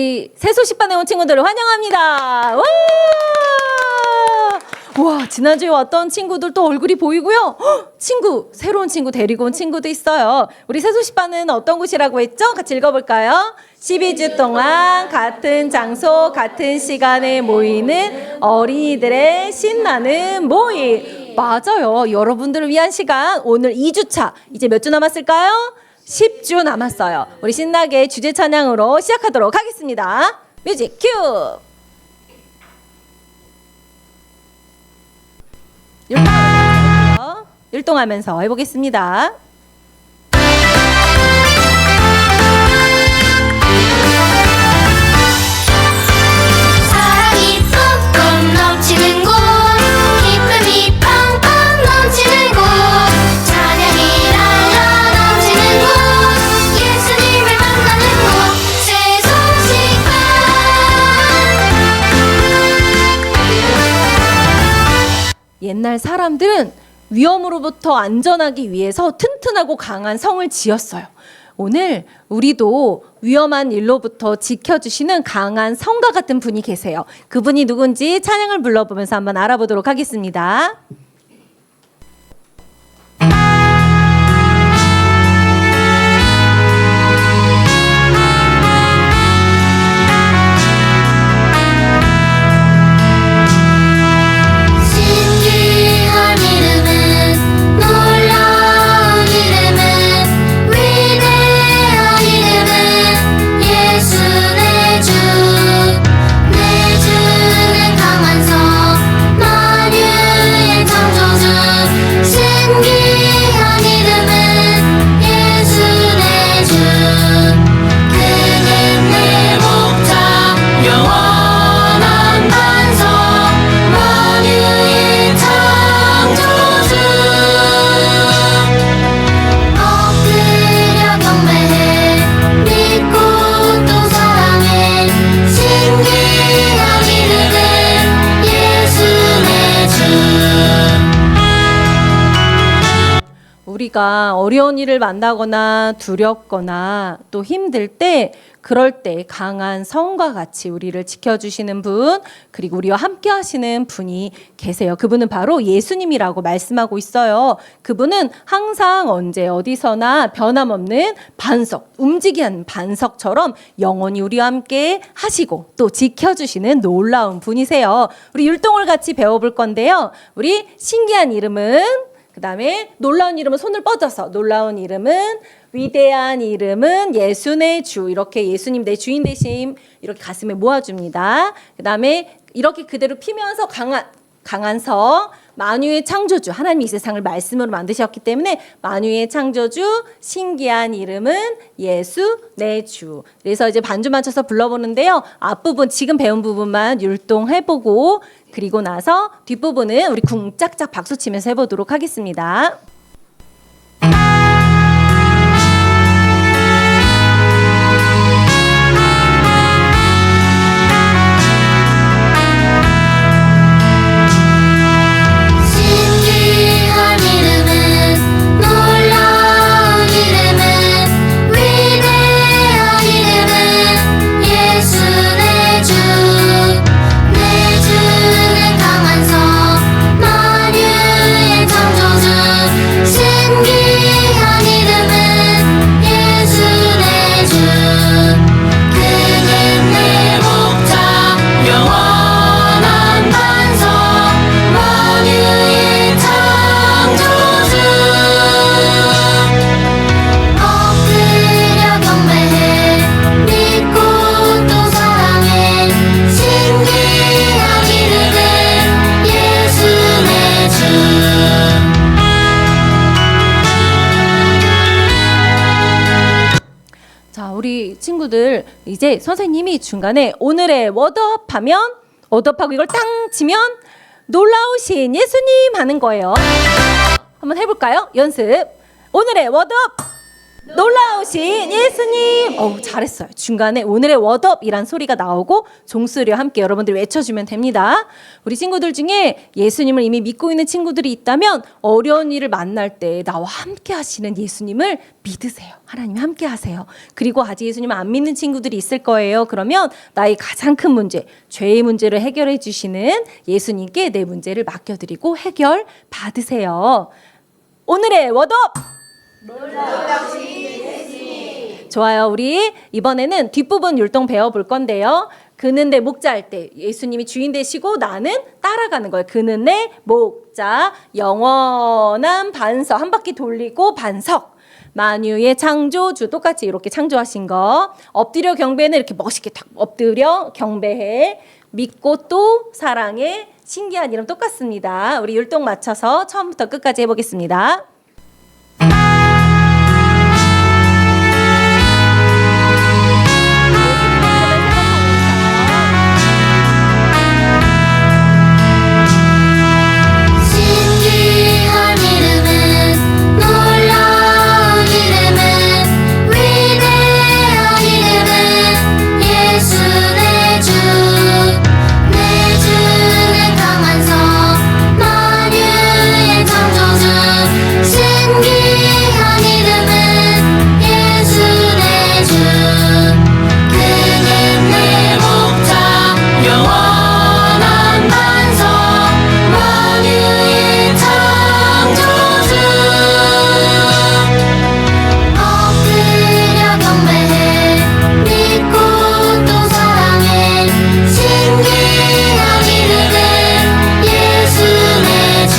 새소식반에 온 친구들을 환영합니다. 와, 지난주에 왔던 친구들 또 얼굴이 보이고요. 새로운 친구 데리고 온 친구도 있어요. 우리 새소식반은 어떤 곳이라고 했죠? 같이 읽어볼까요? 12주 동안 같은 장소, 같은 시간에 모이는 어린이들의 신나는 모임. 맞아요. 여러분들을 위한 시간. 오늘 2주차. 이제 몇 주 남았을까요? 10주 남았어요. 우리 신나게 주제 찬양으로 시작하도록 하겠습니다. 뮤직 큐! 율동하면서 해보겠습니다. 사랑이 뿜뿜 넘치는 곳, 기쁨이 팡팡 넘치는 곳, 찬양이 날라 넘치는 곳, 예수님을 만나는 곳, 새소식반. 옛날 사람들은 위험으로부터 안전하기 위해서 튼튼하고 강한 성을 지었어요. 오늘 우리도 위험한 일로부터 지켜주시는 강한 성과 같은 분이 계세요. 그분이 누군지 찬양을 불러보면서 한번 알아보도록 하겠습니다. 신기한 이름은, 놀라운 이름은, 위대한 이름은 예수 내 주. 내 주는 강한 성, 만유의 창조주. 신기한 이름은 예수 내 주. 그는 내 목자, 영원한 반석, 만유의 창조주. 엎드려 경배해, 믿고 또 사랑해. 신기한 이름은 예수 내 주. 우리가 어려운 일을 만나거나 두렵거나 또 힘들 때 그럴 때 강한 성과 같이 우리를 지켜주시는 분, 그리고 우리와 함께 하시는 분이 계세요. 그분은 바로 예수님이라고 말씀하고 있어요. 그분은 항상 언제 어디서나 변함없는 반석, 움직이는 반석처럼 영원히 우리와 함께 하시고 또 지켜주시는 놀라운 분이세요. 우리 율동을 같이 배워볼 건데요. 우리 신기한 이름은, 그 다음에 놀라운 이름은 손을 뻗어서, 놀라운 이름은, 위대한 이름은 예수 내 주, 이렇게 예수님 내 주인 되심 이렇게 가슴에 모아줍니다. 그 다음에 이렇게 그대로 피면서 강한 성, 만유의 창조주, 하나님이 이 세상을 말씀으로 만드셨기 때문에 만유의 창조주, 신기한 이름은 예수 내 주. 그래서 이제 반주 맞춰서 불러보는데요. 앞부분 지금 배운 부분만 율동해보고, 그리고 나서 뒷부분은 우리 쿵짝짝 박수 치면서 해보도록 하겠습니다. 신기한 이름은, 놀라운 이름은, 위대한 이름은 예수 내 주. 내 주는 강한 성, 만유의 창조주. 신기한 이름은 예수 내 주. 그는 내 목자, 영원한 반석, 만유의 창조주. 엎드려 경배해, 믿고 또 사랑해. 신기한 이름은 예수 내 주. 자, 우리 친구들 이제 선생님이 중간에 오늘의 워드업 하면, 워드업하고 이걸 땅 치면 놀라우신 예수님 하는 거예요. 한번 해볼까요? 연습. 오늘의 워드업. 놀라우신 예수님. 잘했어요. 중간에 오늘의 워드업이란 소리가 나오고 종소리와 함께 여러분들 외쳐주면 됩니다. 우리 친구들 중에 예수님을 이미 믿고 있는 친구들이 있다면 어려운 일을 만날 때 나와 함께 하시는 예수님을 믿으세요. 하나님이 함께 하세요. 그리고 아직 예수님을 안 믿는 친구들이 있을 거예요. 그러면 나의 가장 큰 문제, 죄의 문제를 해결해 주시는 예수님께 내 문제를 맡겨드리고 해결 받으세요. 오늘의 워드업! 좋아요. 우리 이번에는 뒷부분 율동 배워볼 건데요. 그는 내 목자 할 때 예수님이 주인 되시고 나는 따라가는 거예요. 그는 내 목자, 영원한 반석, 한 바퀴 돌리고 반석. 만유의 창조주, 똑같이 이렇게 창조하신 거. 엎드려 경배는 이렇게 멋있게 탁 엎드려 경배해. 믿고 또 사랑해. 신기한 이름 똑같습니다. 우리 율동 맞춰서 처음부터 끝까지 해보겠습니다. 신기한 이름은 놀라운 이름은 위대한 이름은 예수 내 주 내 강한 성 만유의 창조주 신기한 이름은 예수 내 주 그는 내 목자 영원한 반석 만유의 창조주 엎드려 경배해 믿고 또 사랑해 신기한 이름은 예수 내 주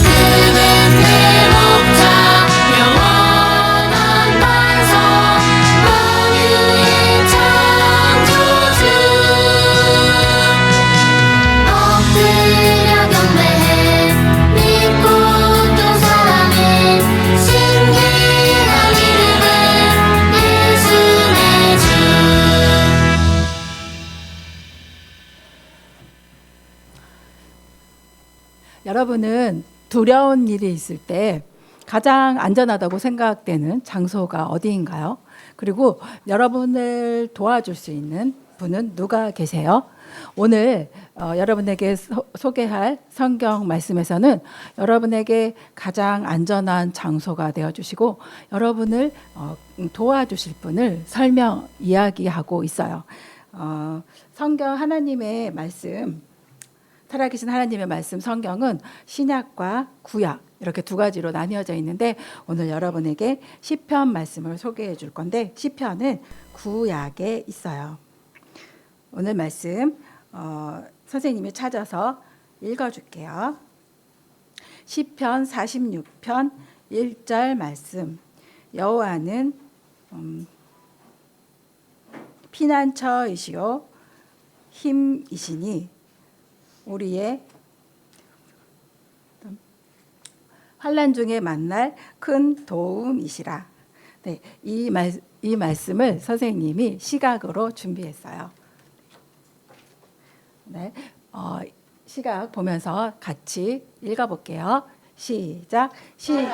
그는 내 목자 영원한 반석 만유의 창조주 엎드려 경배해 믿고 또 사랑해 신기한 이름은 예수 내 주 여러분은 두려운 일이 있을 때 가장 안전하다고 생각되는 장소가 어디인가요? 그리고 여러분을 도와줄 수 있는 분은 누가 계세요? 오늘 여러분에게 소개할 성경 말씀에서는 여러분에게 가장 안전한 장소가 되어주시고 여러분을 도와주실 분을 이야기하고 있어요. 성경 하나님의 말씀, 살아계신 하나님의 말씀 성경은 신약과 구약 이렇게 두 가지로 나뉘어져 있는데 오늘 여러분에게 시편 말씀을 소개해 줄 건데 시편은 구약에 있어요. 오늘 말씀 선생님이 찾아서 읽어줄게요. 시편 46편 1절 말씀. 여호와는 피난처이시요 힘이시니 우리의 환난 중에 만날 큰 도움이시라. 네, 이 말씀을 선생님이 시각으로 준비했어요. 네, 시각 보면서 같이 읽어볼게요. 시작. 신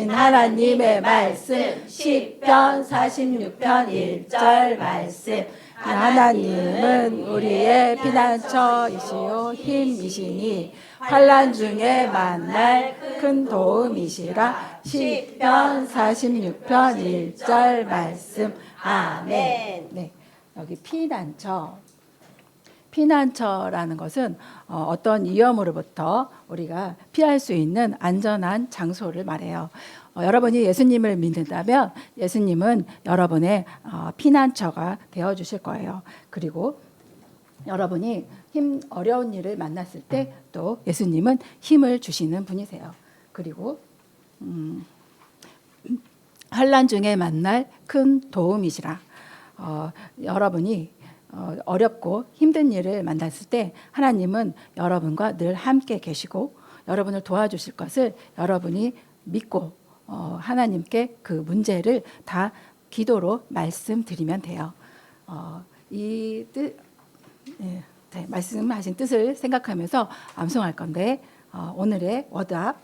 하나님의 말씀 시편 46편 1절 말씀. 하나님은 우리의 피난처이시요 힘이시니 환난 중에 만날 큰 도움이시라. 시편 46편 1절 말씀. 아멘. 네, 여기 피난처라는 것은 어떤 위험으로부터 우리가 피할 수 있는 안전한 장소를 말해요. 여러분이 예수님을 믿는다면 예수님은 여러분의 피난처가 되어주실 거예요. 그리고 여러분이 어려운 일을 만났을 때 또 예수님은 힘을 주시는 분이세요. 그리고 환난 중에 만날 큰 도움이시라. 여러분이 어렵고 힘든 일을 만났을 때 하나님은 여러분과 늘 함께 계시고 여러분을 도와주실 것을 여러분이 믿고 하나님께 그 문제를 다 기도로 말씀드리면 돼요. 이 뜻, 네, 말씀하신 뜻을 생각하면서 암송할 건데 오늘의 워드업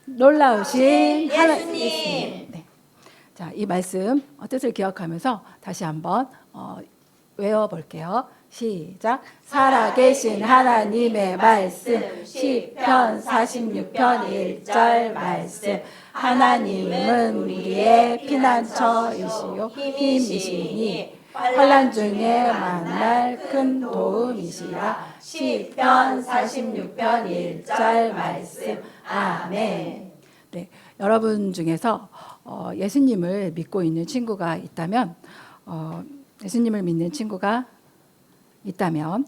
놀라우신 예수님. 네. 자, 이 말씀 뜻을 기억하면서 다시 한번 외워볼게요. 시작. 살아계신 하나님의 말씀 시편 46편 1절 말씀 하나님은 우리의 피난처이시요 힘이시니 환난 중에 만날 큰 도움이시라. 시편 46편 1절 말씀. 아멘. 네, 여러분 중에서 예수님을 믿고 있는 친구가 있다면 예수님을 믿는 친구가 있다면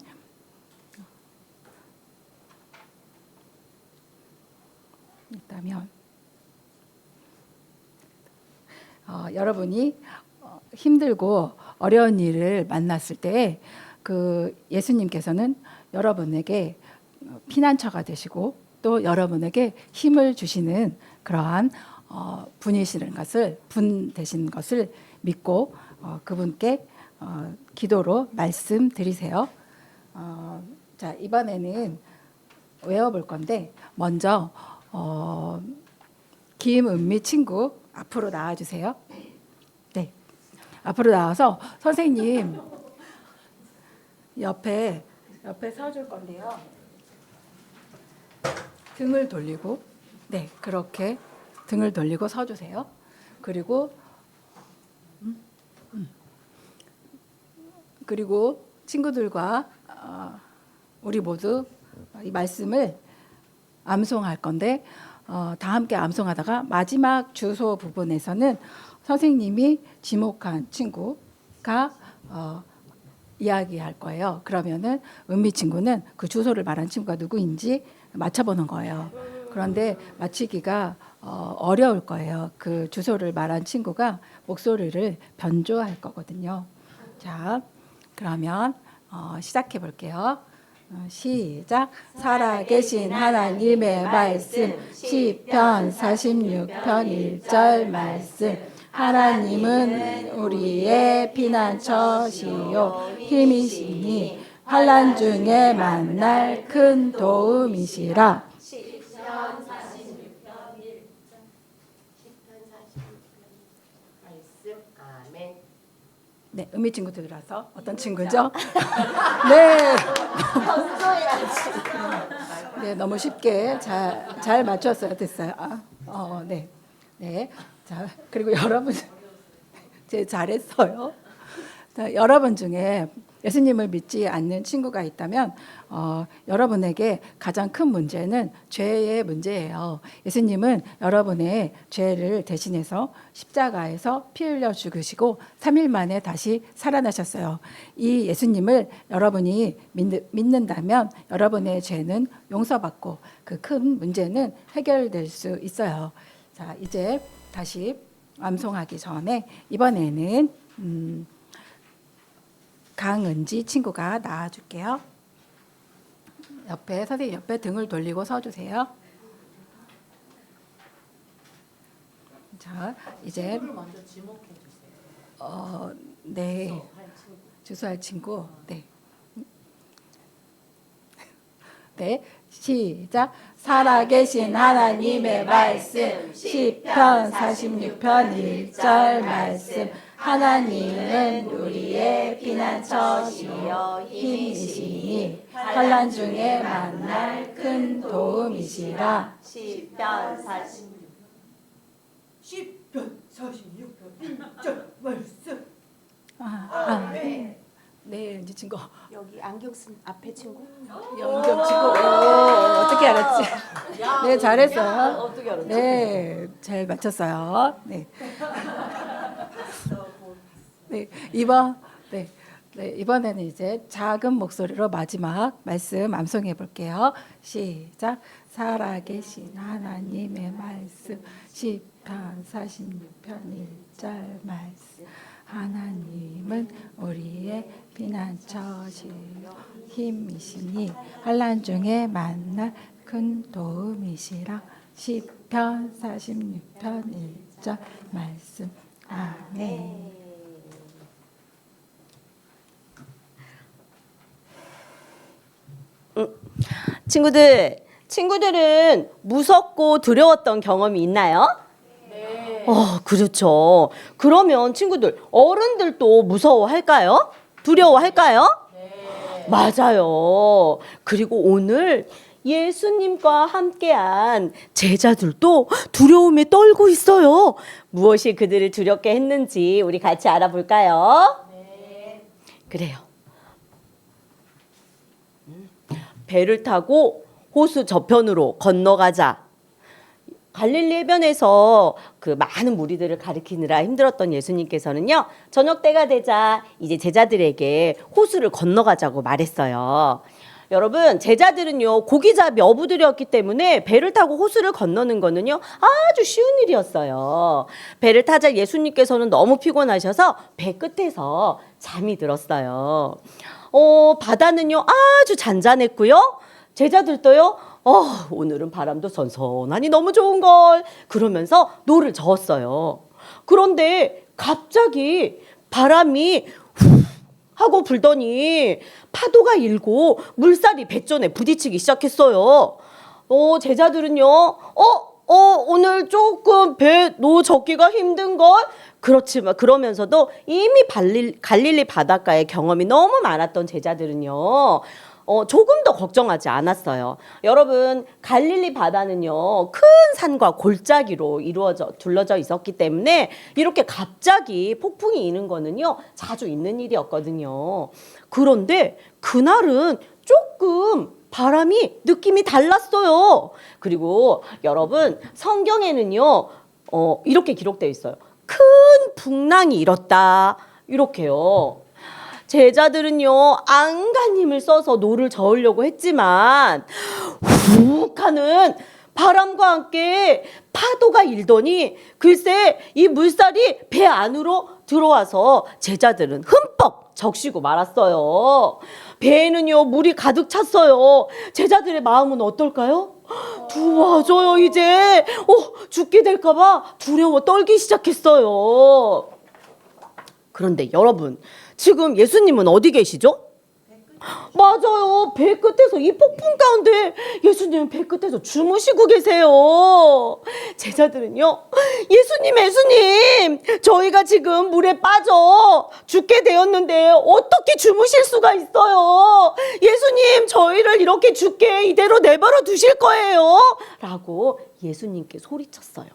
여러분이 힘들고 어려운 일을 만났을 때 그 예수님께서는 여러분에게 피난처가 되시고 또 여러분에게 힘을 주시는 그러한 분이시는 것을 분 되신 것을 믿고 그분께 기도로 말씀드리세요. 자, 이번에는 외워볼 건데 먼저 김은미 친구 앞으로 나와주세요. 네, 앞으로 나와서 선생님 옆에 서줄 건데요. 등을 돌리고 네, 그렇게 등을 돌리고 서주세요. 그리고 친구들과 우리 모두 이 말씀을 암송할 건데 다 함께 암송하다가 마지막 주소 부분에서는 선생님이 지목한 친구가 이야기할 거예요. 그러면은 은미 친구는 그 주소를 말한 친구가 누구인지 맞춰보는 거예요. 그런데 맞히기가 어려울 거예요. 그 주소를 말한 친구가 목소리를 변조할 거거든요. 자, 그러면 시작해 볼게요. 시작. 살아계신 하나님의 말씀 시편 46편 1절 말씀 하나님은 우리의 피난처시요 힘이시니 환난 중에 만날 큰 도움이시라. 시편 46편 1절 말씀. 아멘. 네, 은미 친구 들어서 어떤 친구죠? 네. 네, 너무 쉽게 잘 맞췄어요. 됐어요. 네. 네. 자, 그리고 여러분 잘했어요. 자, 여러분 중에 예수님을 믿지 않는 친구가 있다면 여러분에게 가장 큰 문제는 죄의 문제예요. 예수님은 여러분의 죄를 대신해서 십자가에서 피 흘려 죽으시고 3일 만에 다시 살아나셨어요. 이 예수님을 여러분이 믿는다면 여러분의 죄는 용서받고 그 큰 문제는 해결될 수 있어요. 자, 이제 다시 암송하기 전에 이번에는 강은지 친구가 나와줄게요. 선생님 옆에 등을 돌리고 서주세요. 자, 이제 먼저 지목해 주세요. 네, 주소할 친구. 네. 네, 시작. 살아계신 하나님의 말씀 시편 46편 1절 말씀 하나님은 우리의 피난처시요 힘이시니 환난 중에 만날 큰 도움이시라. 시편 10편 46편 1절 말씀. 네, 이제 친구. 여기 안경 쓴 앞에 친구? 연경 친구. 어떻게 알았지? 네, 잘했어요. 어떻게 알았지? 네, 잘 맞췄어요. 네. 네, 이번에는 이제 작은 목소리로 마지막 말씀 암송해 볼게요. 시작. 살아계신 하나님의 말씀 시편 46편 1절 말씀 하나님은 우리의 피난처시요 힘이시니 환난 중에 만날 큰 도움이시라. 시편 46편 1절 말씀. 아멘. 친구들은 무섭고 두려웠던 경험이 있나요? 네. 그렇죠. 그러면 친구들, 어른들도 무서워할까요? 두려워할까요? 네. 맞아요. 그리고 오늘 예수님과 함께한 제자들도 두려움에 떨고 있어요. 무엇이 그들을 두렵게 했는지 우리 같이 알아볼까요? 네. 그래요. 배를 타고 호수 저편으로 건너가자. 갈릴리 해변에서 그 많은 무리들을 가리키느라 힘들었던 예수님께서는요, 저녁 때가 되자 이제 제자들에게 호수를 건너가자고 말했어요. 여러분, 제자들은요, 고기잡이 어부들이었기 때문에 배를 타고 호수를 건너는 거는요, 아주 쉬운 일이었어요. 배를 타자 예수님께서는 너무 피곤하셔서 배 끝에서 잠이 들었어요. 바다는요, 아주 잔잔했고요. 제자들도요, 오늘은 바람도 선선하니 너무 좋은걸. 그러면서 노를 저었어요. 그런데 갑자기 바람이 후 하고 불더니 파도가 일고 물살이 배전에 부딪히기 시작했어요. 제자들은요, 오늘 조금 배 노 젓기가 힘든걸? 그렇지만 그러면서도 이미 갈릴리 바닷가의 경험이 너무 많았던 제자들은요, 조금 더 걱정하지 않았어요. 여러분, 갈릴리 바다는요, 큰 산과 골짜기로 둘러져 있었기 때문에 이렇게 갑자기 폭풍이 이는 거는요, 자주 있는 일이었거든요. 그런데 그날은 조금 바람이 느낌이 달랐어요. 그리고 여러분, 성경에는요, 이렇게 기록되어 있어요. 큰 풍랑이 일었다. 이렇게요. 제자들은요, 안간힘을 써서 노를 저으려고 했지만 훅 하는 바람과 함께 파도가 일더니 글쎄 이 물살이 배 안으로 들어와서 제자들은 흠뻑 적시고 말았어요. 배에는요, 물이 가득 찼어요. 제자들의 마음은 어떨까요? 맞아요. 이제 죽게 될까 봐 두려워 떨기 시작했어요. 그런데 여러분, 지금 예수님은 어디 계시죠? 맞아요. 배 끝에서, 이 폭풍 가운데 예수님은 배 끝에서 주무시고 계세요. 제자들은요, 예수님, 저희가 지금 물에 빠져 죽게 되었는데 어떻게 주무실 수가 있어요? 예수님, 저희를 이렇게 죽게 이대로 내버려 두실 거예요? 라고 예수님께 소리쳤어요.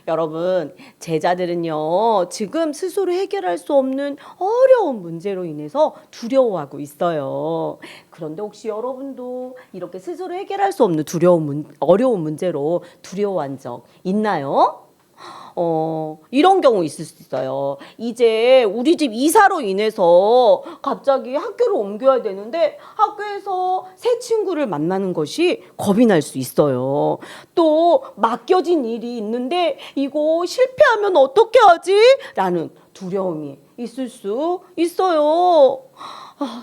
여러분, 제자들은요, 지금 스스로 해결할 수 없는 어려운 문제로 인해서 두려워하고 있어요. 그런데 혹시 여러분도 이렇게 스스로 해결할 수 없는 어려운 문제로 두려워한 적 있나요? 이런 경우 있을 수 있어요. 이제 우리 집 이사로 인해서 갑자기 학교를 옮겨야 되는데 학교에서 새 친구를 만나는 것이 겁이 날 수 있어요. 또 맡겨진 일이 있는데 이거 실패하면 어떻게 하지? 라는 두려움이 있을 수 있어요.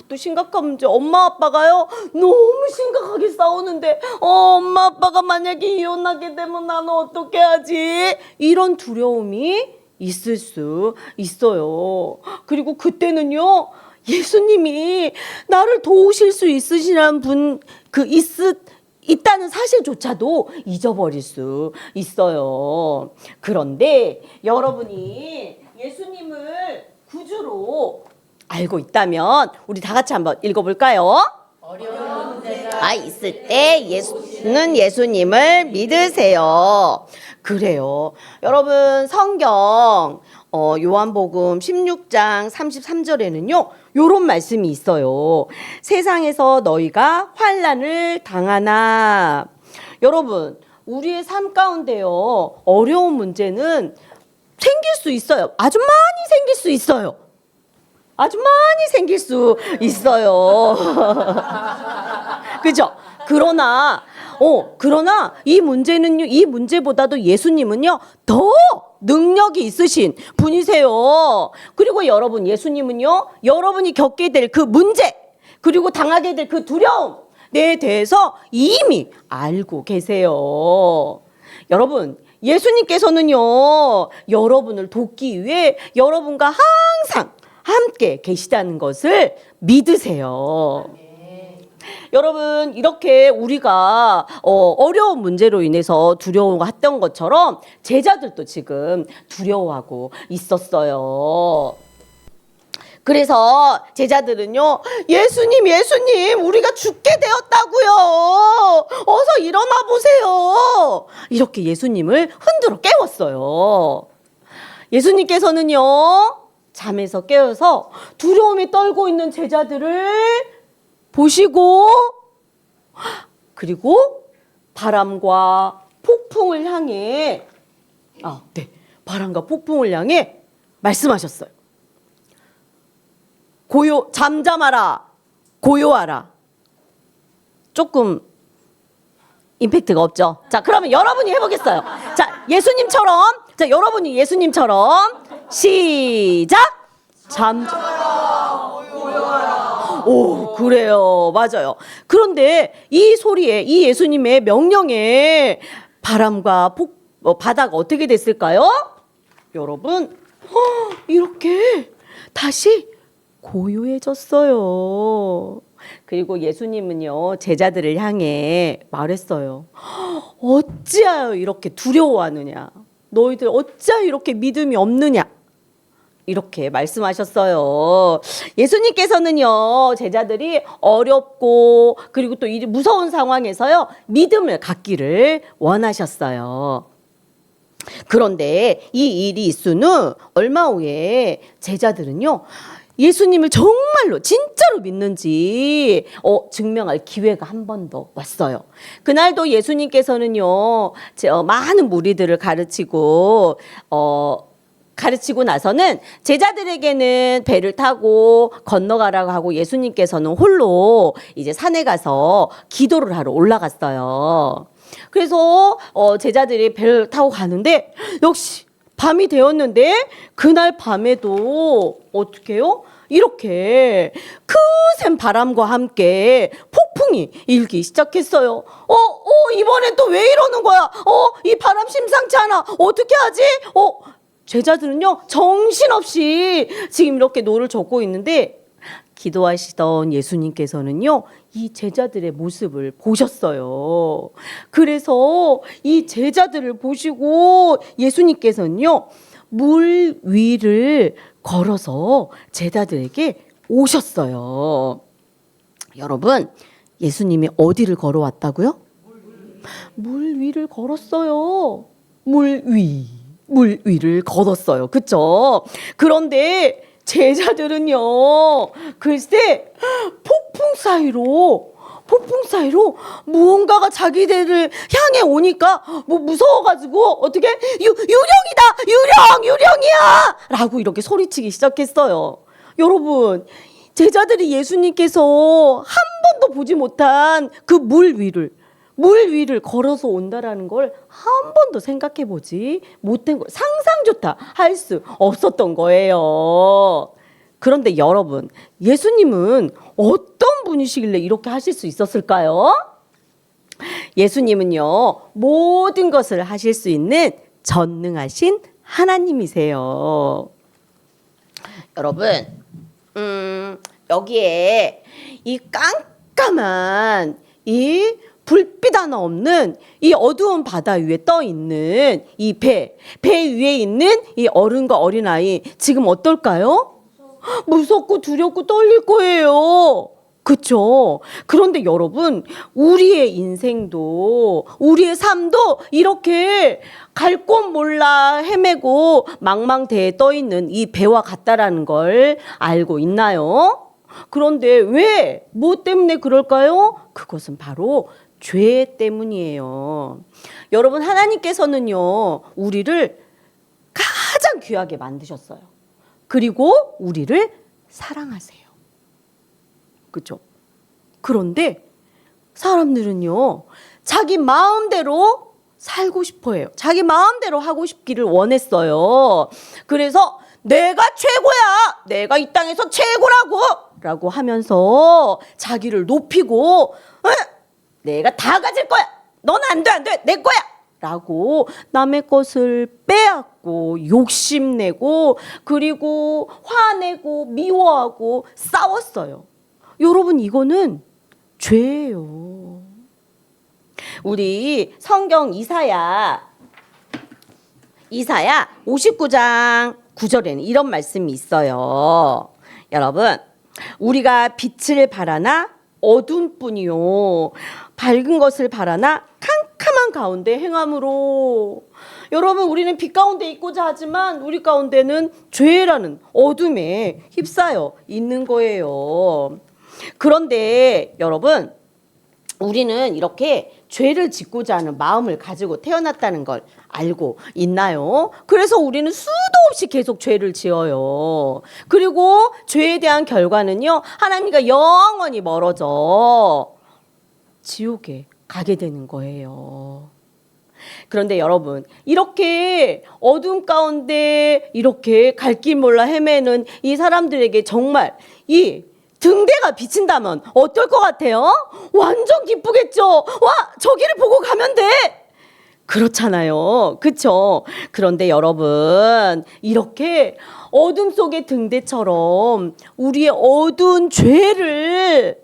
또 심각한 문제, 엄마 아빠가요, 너무 심각하게 싸우는데 엄마 아빠가 만약에 이혼하게 되면 나는 어떻게 하지? 이런 두려움이 있을 수 있어요. 그리고 그때는요, 예수님이 나를 도우실 수 있으시라는 분 있다는 사실조차도 잊어버릴 수 있어요. 그런데 여러분이 예수님을 구주로 알고 있다면 우리 다 같이 한번 읽어볼까요? 어려운 문제가 있을 때 예수님을 믿으세요. 그래요. 여러분, 성경 요한복음 16장 33절에는요, 요런 말씀이 있어요. 세상에서 너희가 환난을 당하나. 여러분, 우리의 삶 가운데요, 어려운 문제는 생길 수 있어요. 아주 많이 생길 수 있어요. 아주 많이 생길 수 있어요. 그죠? 그러나 이 문제보다도 예수님은요, 더 능력이 있으신 분이세요. 그리고 여러분, 예수님은요, 여러분이 겪게 될 그 문제, 그리고 당하게 될 그 두려움에 대해서 이미 알고 계세요. 여러분, 예수님께서는요, 여러분을 돕기 위해 여러분과 항상 함께 계시다는 것을 믿으세요. 여러분 이렇게 우리가 어려운 문제로 인해서 두려워했던 것처럼 제자들도 지금 두려워하고 있었어요. 그래서 제자들은요, 예수님, 우리가 죽게 되었다고요. 어서 일어나 보세요. 이렇게 예수님을 흔들어 깨웠어요. 예수님께서는요, 잠에서 깨어서 두려움에 떨고 있는 제자들을 보시고, 그리고 바람과 폭풍을 향해, 바람과 폭풍을 향해 말씀하셨어요. 잠잠하라, 고요하라. 조금 임팩트가 없죠. 자, 그러면 여러분이 해보겠어요. 자, 여러분이 예수님처럼 시작. 잠잠하라, 고요하라. 오, 그래요, 맞아요. 그런데 이 소리에, 이 예수님의 명령에 바람과 바다가 어떻게 됐을까요? 여러분, 이렇게 다시 고요해졌어요. 그리고 예수님은요, 제자들을 향해 말했어요. 어찌하여 이렇게 두려워하느냐? 너희들 어찌하여 이렇게 믿음이 없느냐? 이렇게 말씀하셨어요. 예수님께서는요, 제자들이 어렵고 그리고 또 이 무서운 상황에서요, 믿음을 갖기를 원하셨어요. 그런데 이 일이 있은 후 얼마 후에 제자들은요, 예수님을 정말로 진짜로 믿는지 증명할 기회가 한 번 더 왔어요. 그날도 예수님께서는요, 많은 무리들을 가르치고 나서는 제자들에게는 배를 타고 건너가라고 하고 예수님께서는 홀로 이제 산에 가서 기도를 하러 올라갔어요. 그래서 제자들이 배를 타고 가는데 역시 밤이 되었는데 그날 밤에도 어떻게 해요? 이렇게 크센 바람과 함께 폭풍이 일기 시작했어요. 이번엔 또 왜 이러는 거야? 이 바람 심상치 않아. 어떻게 하지? 제자들은요, 정신없이 지금 이렇게 노를 젓고 있는데 기도하시던 예수님께서는요, 이 제자들의 모습을 보셨어요. 그래서 이 제자들을 보시고 예수님께서는요, 물 위를 걸어서 제자들에게 오셨어요. 여러분, 예수님이 어디를 걸어왔다고요? 물 위를 걸었어요. 물 위를 걸었어요. 그쵸? 그런데 제자들은요, 글쎄 폭풍 사이로 무언가가 자기들을 향해 오니까 무서워가지고 어떻게 유령이야 라고 이렇게 소리치기 시작했어요. 여러분, 제자들이 예수님께서 한 번도 보지 못한 그 물 위를 걸어서 온다라는 걸 한 번도 생각해 보지 못한 걸 상상조차 할 수 없었던 거예요. 그런데 여러분, 예수님은 어떤 분이시길래 이렇게 하실 수 있었을까요? 예수님은요, 모든 것을 하실 수 있는 전능하신 하나님이세요. 여러분, 여기에 이 깜깜한 이 불빛 하나 없는 이 어두운 바다 위에 떠 있는 이 배 위에 있는 이 어른과 어린아이 지금 어떨까요? 무섭고 두렵고 떨릴 거예요. 그쵸? 그런데 여러분, 우리의 인생도, 우리의 삶도 이렇게 갈 곳 몰라 헤매고 망망대해에 떠 있는 이 배와 같다라는 걸 알고 있나요? 그런데 뭐 때문에 그럴까요? 그것은 바로 죄 때문이에요. 여러분, 하나님께서는요, 우리를 가장 귀하게 만드셨어요. 그리고 우리를 사랑하세요. 그렇죠? 그런데 사람들은요, 자기 마음대로 살고 싶어 해요. 자기 마음대로 하고 싶기를 원했어요. 그래서 내가 최고야! 내가 이 땅에서 최고라고! 라고 하면서 자기를 높이고, 내가 다 가질 거야! 넌 안 돼! 내 거야! 라고 남의 것을 빼앗고 욕심내고 그리고 화내고 미워하고 싸웠어요. 여러분, 이거는 죄예요. 우리 성경 이사야 59장 9절에는 이런 말씀이 있어요. 여러분, 우리가 빛을 바라나 어둠뿐이요 밝은 것을 바라나 캄캄한 가운데 행함으로. 여러분, 우리는 빛 가운데 있고자 하지만 우리 가운데는 죄라는 어둠에 휩싸여 있는 거예요. 그런데 여러분, 우리는 이렇게 죄를 짓고자 하는 마음을 가지고 태어났다는 걸 알고 있나요? 그래서 우리는 수도 없이 계속 죄를 지어요. 그리고 죄에 대한 결과는요, 하나님과 영원히 멀어져 지옥에 가게 되는 거예요. 그런데 여러분, 이렇게 어둠 가운데 이렇게 갈 길 몰라 헤매는 이 사람들에게 정말 이 등대가 비친다면 어떨 것 같아요? 완전 기쁘겠죠? 와, 저기를 보고 가면 돼! 그렇잖아요. 그쵸? 그런데 여러분, 이렇게 어둠 속의 등대처럼 우리의 어두운 죄를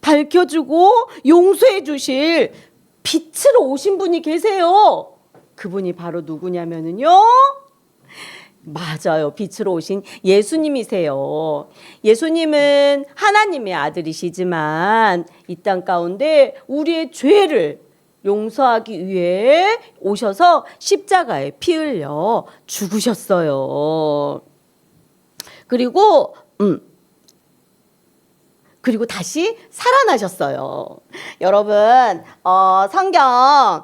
밝혀주고 용서해 주실 빛으로 오신 분이 계세요. 그분이 바로 누구냐면요. 맞아요. 빛으로 오신 예수님이세요. 예수님은 하나님의 아들이시지만 이 땅 가운데 우리의 죄를 용서하기 위해 오셔서 십자가에 피 흘려 죽으셨어요. 그리고 다시 살아나셨어요. 여러분, 성경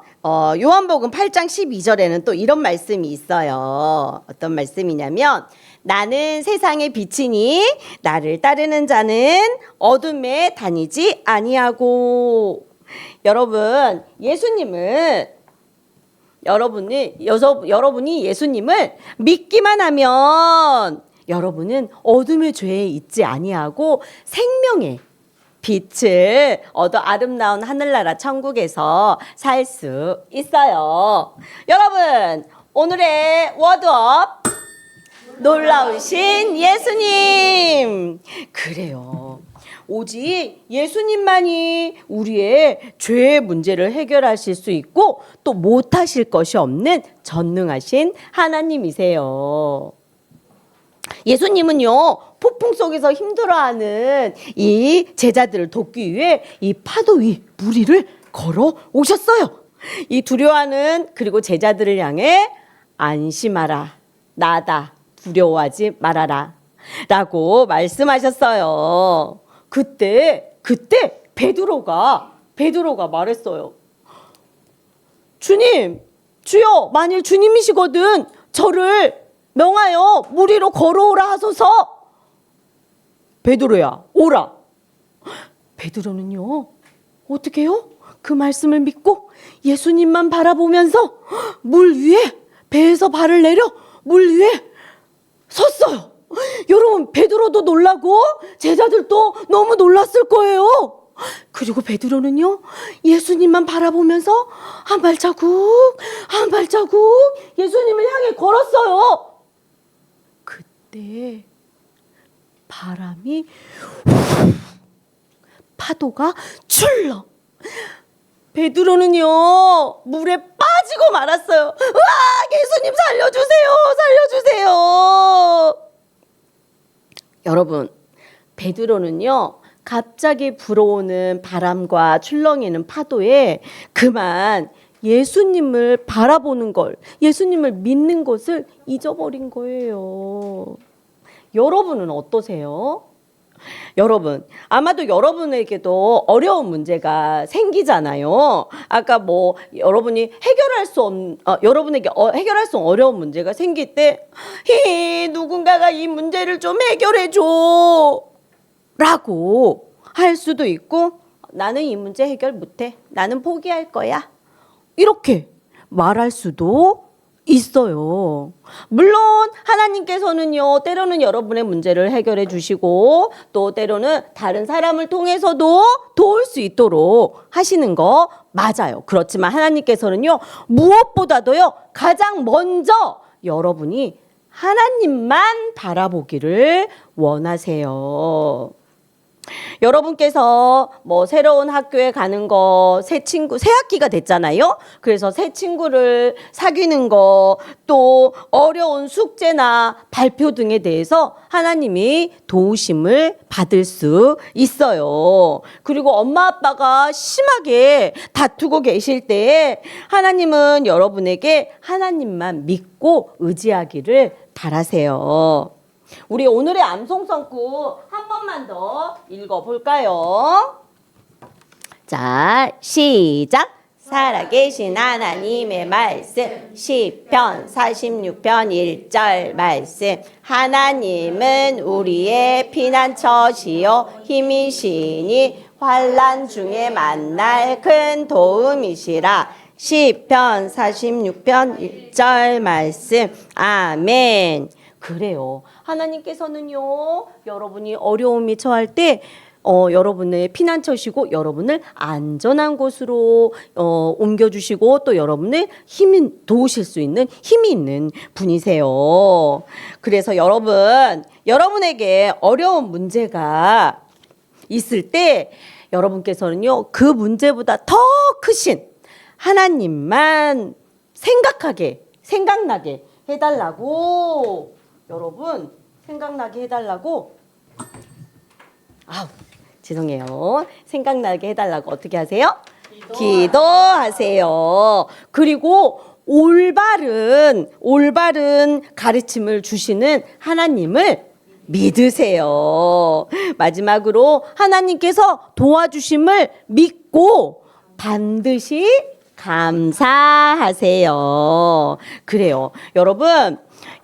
요한복음 8장 12절에는 또 이런 말씀이 있어요. 어떤 말씀이냐면, 나는 세상의 빛이니 나를 따르는 자는 어둠에 다니지 아니하고. 여러분, 여러분이 예수님을 믿기만 하면 여러분은 어둠의 죄에 있지 아니하고 생명의 빛을 얻어 아름다운 하늘나라 천국에서 살 수 있어요. 여러분, 오늘의 워드업, 놀라우신 예수님. 그래요. 오직 예수님만이 우리의 죄의 문제를 해결하실 수 있고 또 못하실 것이 없는 전능하신 하나님이세요. 예수님은요, 폭풍 속에서 힘들어하는 이 제자들을 돕기 위해 이 파도 위 물 위를 걸어 오셨어요. 이 두려워하는 그리고 제자들을 향해 안심하라, 나다, 두려워하지 말아라 라고 말씀하셨어요. 그때 베드로가 말했어요. 주여, 만일 주님이시거든 저를 명하여 물 위로 걸어오라 하소서. 베드로야, 오라. 베드로는요, 어떻게 해요? 그 말씀을 믿고 예수님만 바라보면서 물 위에, 배에서 발을 내려 물 위에 섰어요. 여러분, 베드로도 놀라고 제자들도 너무 놀랐을 거예요. 그리고 베드로는요, 예수님만 바라보면서 한 발자국 한 발자국 예수님을 향해 걸었어요. 그때 바람이 파도가 출렁, 베드로는요 물에 빠지고 말았어요. 와, 예수님 살려주세요. 여러분, 베드로는요 갑자기 불어오는 바람과 출렁이는 파도에 그만 예수님을 바라보는 걸, 예수님을 믿는 것을 잊어버린 거예요. 여러분은 어떠세요? 여러분, 아마도 여러분에게도 어려운 문제가 생기잖아요. 아까 여러분이 여러분에게 해결할 수 없는 어려운 문제가 생길 때, 누군가가 이 문제를 좀 해결해 줘 라고 할 수도 있고, 나는 이 문제 해결 못해, 나는 포기할 거야, 이렇게 말할 수도 있어요. 물론 하나님께서는요, 때로는 여러분의 문제를 해결해 주시고 또 때로는 다른 사람을 통해서도 도울 수 있도록 하시는 거 맞아요. 그렇지만 하나님께서는요, 무엇보다도요, 가장 먼저 여러분이 하나님만 바라보기를 원하세요. 여러분께서 뭐 새로운 학교에 가는 거, 새 학기가 됐잖아요. 그래서 새 친구를 사귀는 거, 또 어려운 숙제나 발표 등에 대해서 하나님이 도우심을 받을 수 있어요. 그리고 엄마 아빠가 심하게 다투고 계실 때 하나님은 여러분에게 하나님만 믿고 의지하기를 바라세요. 우리 오늘의 암송성구 한 번만 더 읽어볼까요? 자, 시작! 살아계신 하나님의 말씀 시편 46편 1절 말씀 하나님은 우리의 피난처시요 힘이시니 환난 중에 만날 큰 도움이시라. 시편 46편 1절 말씀 아멘. 그래요. 하나님께서는요, 여러분이 어려움이 처할 때 여러분의 피난처시고 여러분을 안전한 곳으로 옮겨주시고 또 여러분을 도우실 수 있는 힘이 있는 분이세요. 그래서 여러분에게 어려운 문제가 있을 때 여러분께서는요, 그 문제보다 더 크신 하나님만 생각나게 해달라고 여러분 생각나게 해달라고 죄송해요. 생각나게 해달라고 어떻게 하세요? 기도하세요. 그리고 올바른 가르침을 주시는 하나님을 믿으세요. 마지막으로 하나님께서 도와주심을 믿고 반드시 감사하세요. 그래요.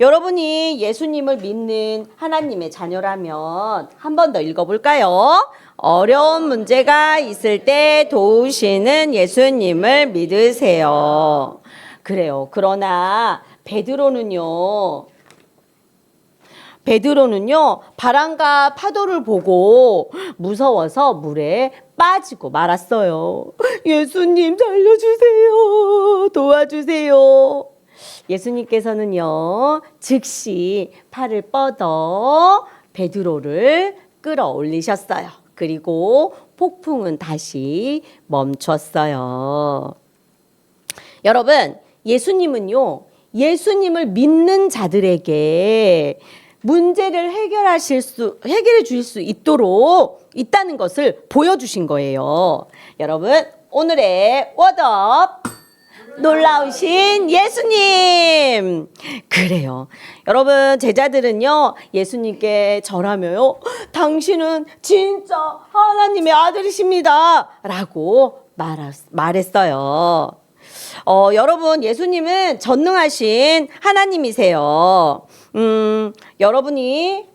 여러분이 예수님을 믿는 하나님의 자녀라면 한 번 더 읽어볼까요? 어려운 문제가 있을 때 도우시는 예수님을 믿으세요. 그래요. 그러나 베드로는요, 바람과 파도를 보고 무서워서 물에 빠지고 말았어요. 예수님 살려주세요. 도와주세요. 예수님께서는요, 즉시 팔을 뻗어 베드로를 끌어올리셨어요. 그리고 폭풍은 다시 멈췄어요. 여러분, 예수님을 믿는 자들에게 문제를 해결해 주실 수 있다는 것을 보여주신 거예요. 여러분, 오늘의 워드업 놀라우신 예수님. 그래요. 여러분, 제자들은요, 예수님께 절하며요, 당신은 진짜 하나님의 아들이십니다 라고 말했어요. 여러분, 예수님은 전능하신 하나님이세요. 여러분이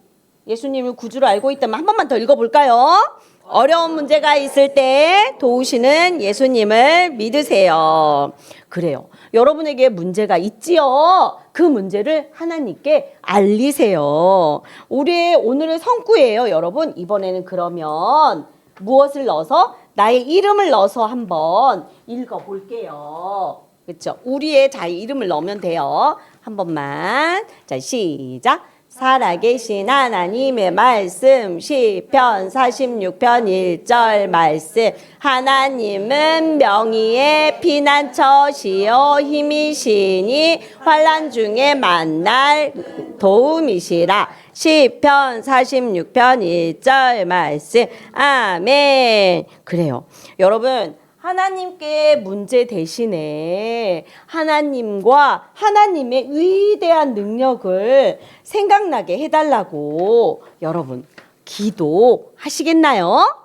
예수님을 구주로 알고 있다면 한 번만 더 읽어볼까요? 어려운 문제가 있을 때 도우시는 예수님을 믿으세요. 그래요. 여러분에게 문제가 있지요. 그 문제를 하나님께 알리세요. 우리의 오늘의 성구예요, 여러분. 이번에는 그러면 무엇을 넣어서? 나의 이름을 넣어서 한번 읽어볼게요. 그렇죠? 우리의 자의 이름을 넣으면 돼요. 한 번만. 자, 시작. 살아계신 하나님의 말씀 시편 46편 1절 말씀 하나님은 명의의 피난처시요 힘이시니 환난 중에 만날 도움이시라. 시편 46편 1절 말씀 아멘. 그래요. 여러분, 하나님께 문제 대신에 하나님과 하나님의 위대한 능력을 생각나게 해달라고 여러분 기도하시겠나요?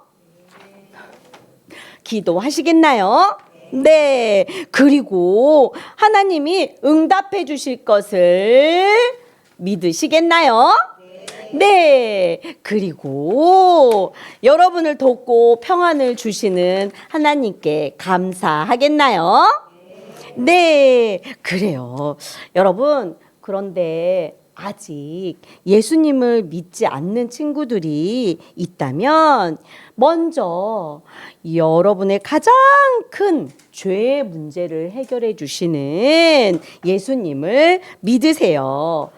기도하시겠나요? 네. 그리고 하나님이 응답해 주실 것을 믿으시겠나요? 네. 그리고 여러분을 돕고 평안을 주시는 하나님께 감사하겠나요? 네. 그래요. 여러분, 그런데 아직 예수님을 믿지 않는 친구들이 있다면 먼저 여러분의 가장 큰 죄의 문제를 해결해 주시는 예수님을 믿으세요.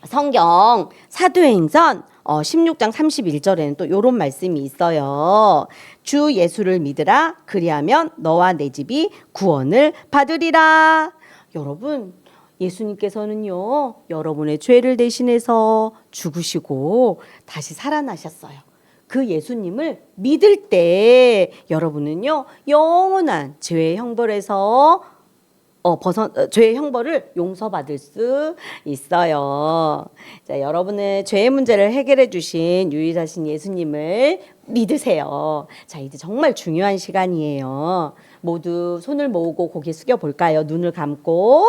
성경 사도행전 16장 31절에는 또 이런 말씀이 있어요. 주 예수를 믿으라. 그리하면 너와 내 집이 구원을 받으리라. 여러분, 예수님께서는요, 여러분의 죄를 대신해서 죽으시고 다시 살아나셨어요. 그 예수님을 믿을 때 여러분은요, 영원한 죄의 형벌에서 죄의 형벌을 용서받을 수 있어요. 자, 여러분은 죄의 문제를 해결해 주신 유일하신 예수님을 믿으세요. 자, 이제 정말 중요한 시간이에요. 모두 손을 모으고 고개 숙여 볼까요? 눈을 감고.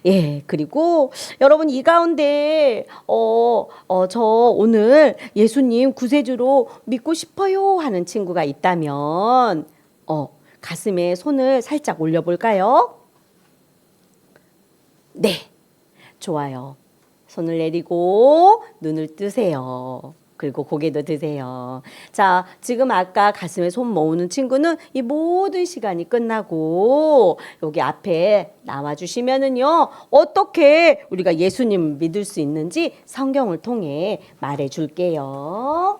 예, 그리고 여러분 이 가운데 저 오늘 예수님 구세주로 믿고 싶어요 하는 친구가 있다면 가슴에 손을 살짝 올려볼까요? 네, 좋아요. 손을 내리고 눈을 뜨세요. 그리고 고개도 드세요. 자, 지금 아까 가슴에 손 모으는 친구는 이 모든 시간이 끝나고 여기 앞에 나와주시면은요, 어떻게 우리가 예수님을 믿을 수 있는지 성경을 통해 말해줄게요.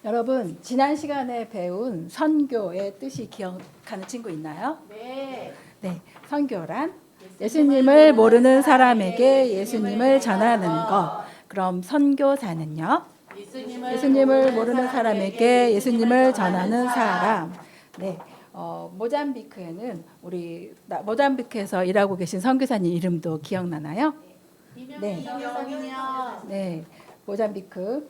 여러분, 지난 시간에 배운 선교의 뜻이 기억하는 친구 있나요? 네. 네, 선교란 예수님을 모르는 사람에게 예수님을 전하는 것. 그럼 선교사는요? 예수님을 모르는 사람에게 예수님을 전하는 사람. 네, 모잠비크에는 모잠비크에서 일하고 계신 선교사님 이름도 기억나나요? 네, 네, 모잠비크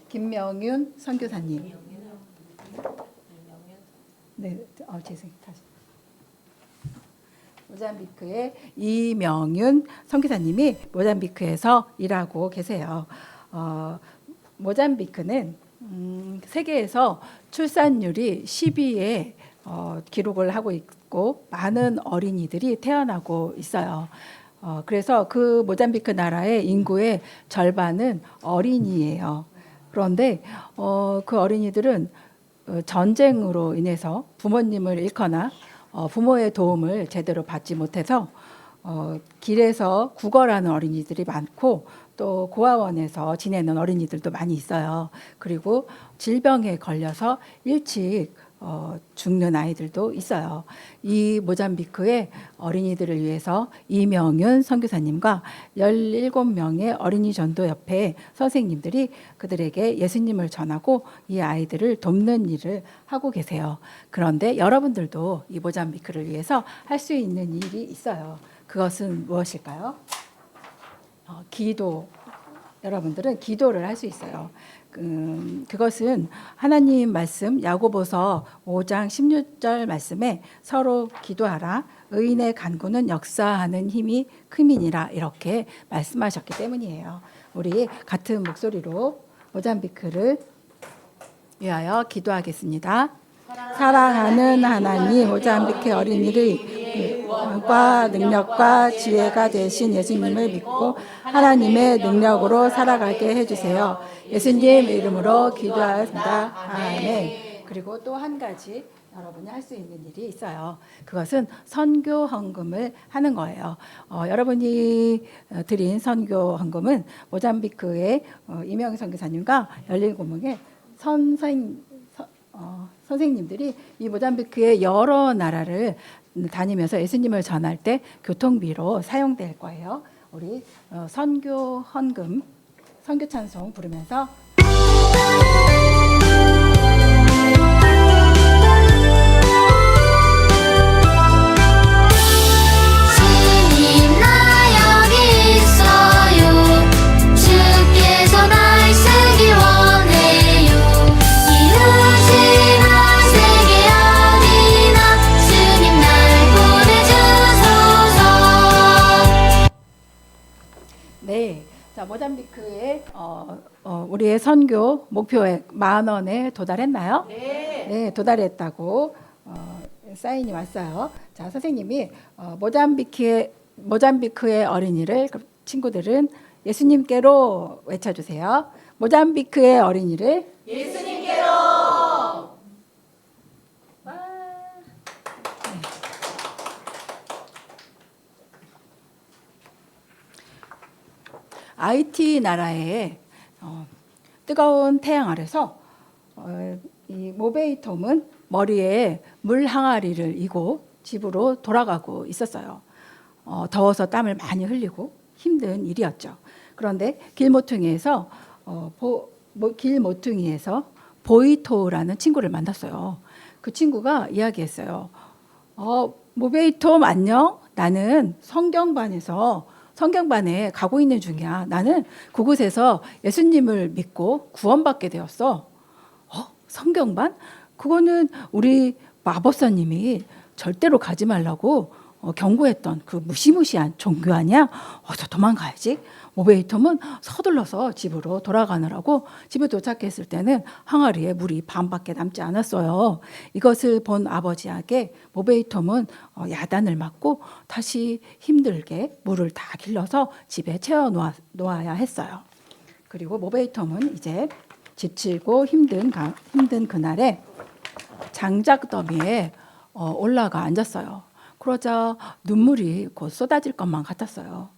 김명윤 선교사님. 네, 죄송해요. 다시. 모잠비크의 이명윤 선교사님이 모잠비크에서 일하고 계세요. 모잠비크는 세계에서 출산율이 10위에 기록을 하고 있고 많은 어린이들이 태어나고 있어요. 그래서 그 모잠비크 나라의 인구의 절반은 어린이예요. 그런데 그 어린이들은 전쟁으로 인해서 부모님을 잃거나 부모의 도움을 제대로 받지 못해서 길에서 구걸하는 어린이들이 많고 또 고아원에서 지내는 어린이들도 많이 있어요. 그리고 질병에 걸려서 일찍 죽는 아이들도 있어요. 이 모잠비크의 어린이들을 위해서 이명윤 선교사님과 17명의 어린이 전도협회 선생님들이 그들에게 예수님을 전하고 이 아이들을 돕는 일을 하고 계세요. 그런데 여러분들도 이 모잠비크를 위해서 할 수 있는 일이 있어요. 그것은 무엇일까요? 기도. 여러분들은 기도를 할 수 있어요. 그것은 하나님 말씀 야고보서 5장 16절 말씀에 서로 기도하라. 의인의 간구는 역사하는 힘이 크민이라 이렇게 말씀하셨기 때문이에요. 우리 같은 목소리로 모잠비크를 위하여 기도하겠습니다. 사랑하는 하나님, 모잠비크 어린이를 구원과 능력과 지혜가 되신 예수님을 믿고 하나님의 능력으로 살아가게 해주세요. 예수님 이름으로 기도하였습니다. 아멘. 그리고 또 한 가지 여러분이 할 수 있는 일이 있어요. 그것은 선교 헌금을 하는 거예요. 여러분이 드린 선교 헌금은 모잠비크의 이명희 선교사님과 17명의 선생님들이 이 모잠비크의 여러 나라를 다니면서 예수님을 전할 때 교통비로 사용될 거예요. 우리 선교 헌금, 선교 찬송 부르면서 주님 나 여기 있어요. 주께서 날 쓰기 원해요. 이웃이나 세계 어디나 주님 날 보내주소서. 네, 자 모잠비크의 우리의 선교 목표액 10,000원에 도달했나요? 네. 네, 도달했다고 사인이 왔어요. 자, 선생님이 모잠비크의 어린이를 친구들은 예수님께로 외쳐주세요. 모잠비크의 어린이를 예수님께로. IT 나라의 뜨거운 태양 아래서 이 모베이톰은 머리에 물 항아리를 이고 집으로 돌아가고 있었어요. 더워서 땀을 많이 흘리고 힘든 일이었죠. 그런데 길모퉁이에서 보이토라는 친구를 만났어요. 그 친구가 이야기했어요. 모베이톰 안녕. 나는 성경반에 가고 있는 중이야. 나는 그곳에서 예수님을 믿고 구원받게 되었어. 성경반? 그거는 우리 마법사님이 절대로 가지 말라고 경고했던 그 무시무시한 종교 아니야? 어서 도망가야지. 모베이톰은 서둘러서 집으로 돌아가느라고 집에 도착했을 때는 항아리에 물이 반밖에 남지 않았어요. 이것을 본 아버지에게 모베이톰은 야단을 맞고 다시 힘들게 물을 다 길러서 집에 채워 놓아야 했어요. 그리고 모베이톰은 이제 지치고 힘든 그날에 장작더미에 올라가 앉았어요. 그러자 눈물이 곧 쏟아질 것만 같았어요.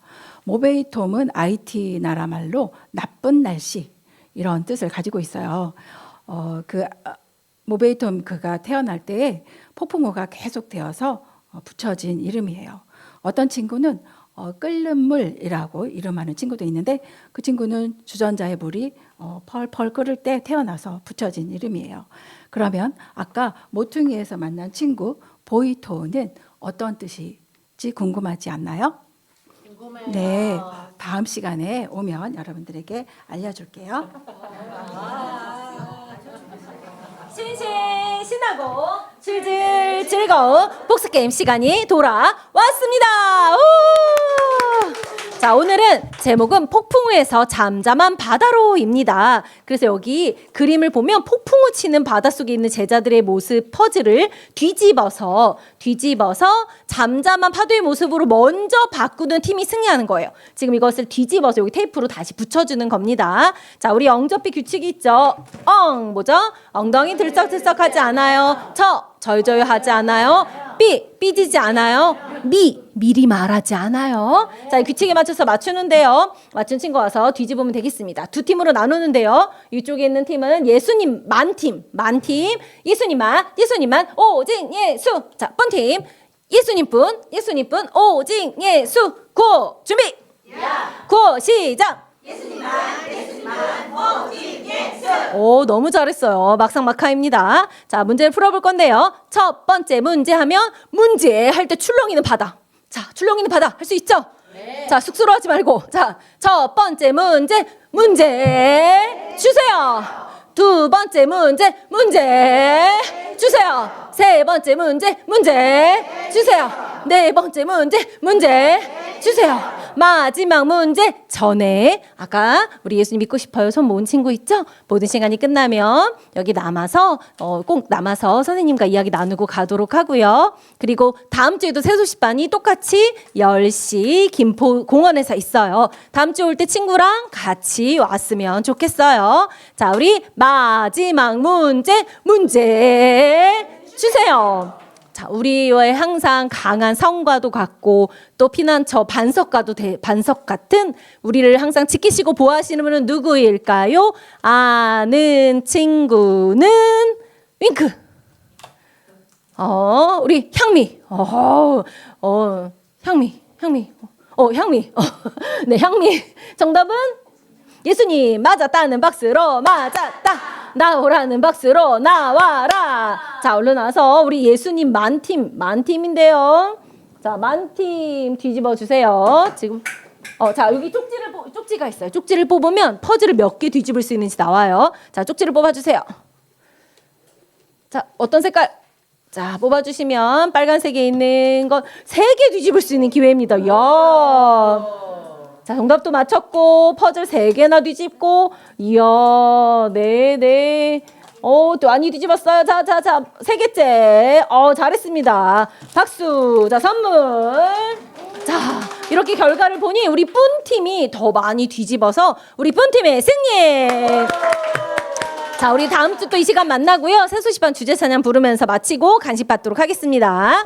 모베이톰은 IT 나라 말로 나쁜 날씨 이런 뜻을 가지고 있어요. 모베이톰 그가 태어날 때에 폭풍우가 계속되어서 붙여진 이름이에요. 어떤 친구는 끓는 물이라고 이름하는 친구도 있는데 그 친구는 주전자의 물이 펄펄 끓을 때 태어나서 붙여진 이름이에요. 그러면 아까 모퉁이에서 만난 친구 보이토는 어떤 뜻일지 궁금하지 않나요? 궁금해요. 네, 다음 시간에 오면 여러분들에게 알려줄게요. 신신 신나고 질질 즐거운 복습 게임 시간이 돌아왔습니다. 우! 자, 오늘은 제목은 폭풍우에서 잠잠한 바다로입니다. 그래서 여기 그림을 보면 폭풍우 치는 바닷속에 있는 제자들의 모습 퍼즐을 뒤집어서 잠잠한 파도의 모습으로 먼저 바꾸는 팀이 승리하는 거예요. 지금 이것을 뒤집어서 여기 테이프로 다시 붙여주는 겁니다. 자, 우리 영접비 규칙이 있죠. 뭐죠? 엉덩이 들썩들썩하지 않아요. 절절하지 않아요. 삐지지 않아요. 미리 말하지 않아요. 자, 이 규칙에 맞춰서 맞추는데요. 맞춘 친구 와서 뒤집으면 되겠습니다. 두 팀으로 나누는데요. 이쪽에 있는 팀은 예수님 만팀, 예수님만, 오직 예수. 자, 번팀, 예수님뿐, 오직 예수. 고, 준비. 고, 시작. 오, 너무 잘했어요. 막상막하입니다. 자, 문제를 풀어볼 건데요. 첫 번째 문제 하면 문제 할 때 출렁이는 바다. 자, 출렁이는 바다 할 수 있죠? 네. 자, 쑥스러워하지 말고. 자, 첫 번째 문제 주세요. 두 번째 문제 주세요. 세 번째 문제 주세요. 네 번째 문제 주세요. 마지막 문제 전에 아까 우리 예수님 믿고 싶어요 손 모은 친구 있죠? 모든 시간이 끝나면 여기 남아서 꼭 남아서 선생님과 이야기 나누고 가도록 하고요. 그리고 다음 주에도 새소식반이 똑같이 10시 김포 공원에서 있어요. 다음 주 올 때 친구랑 같이 왔으면 좋겠어요. 자, 우리 마지막 문제 주세요. 자, 우리의 항상 강한 성과도 같고 또 피난처 반석 같은 우리를 항상 지키시고 보호하시는 분은 누구일까요? 아는 친구는 윙크. 우리 향미. 향미. 네, 향미. 정답은 예수님 맞았다는 박수로 맞았다. 나오라는 박수로 나와라. 자, 얼른 와서 우리 예수님 만팀인데요. 자, 만팀 뒤집어 주세요. 지금 자, 여기 쪽지가 있어요. 쪽지를 뽑으면 퍼즐을 몇 개 뒤집을 수 있는지 나와요. 자, 쪽지를 뽑아 주세요. 자, 어떤 색깔? 자, 뽑아 주시면 빨간색에 있는 건 3개 뒤집을 수 있는 기회입니다. 이야. 자, 정답도 맞췄고 퍼즐 3개나 뒤집고 이야, 네. 또 많이 뒤집었어요. 자, 3개째. 잘했습니다. 박수. 자, 선물. 자, 이렇게 결과를 보니 우리 뿜팀이 더 많이 뒤집어서 우리 뿜팀의 승리. 자, 우리 다음 주 또 이 시간 만나고요. 새소식반 주제 찬양 부르면서 마치고 간식 받도록 하겠습니다.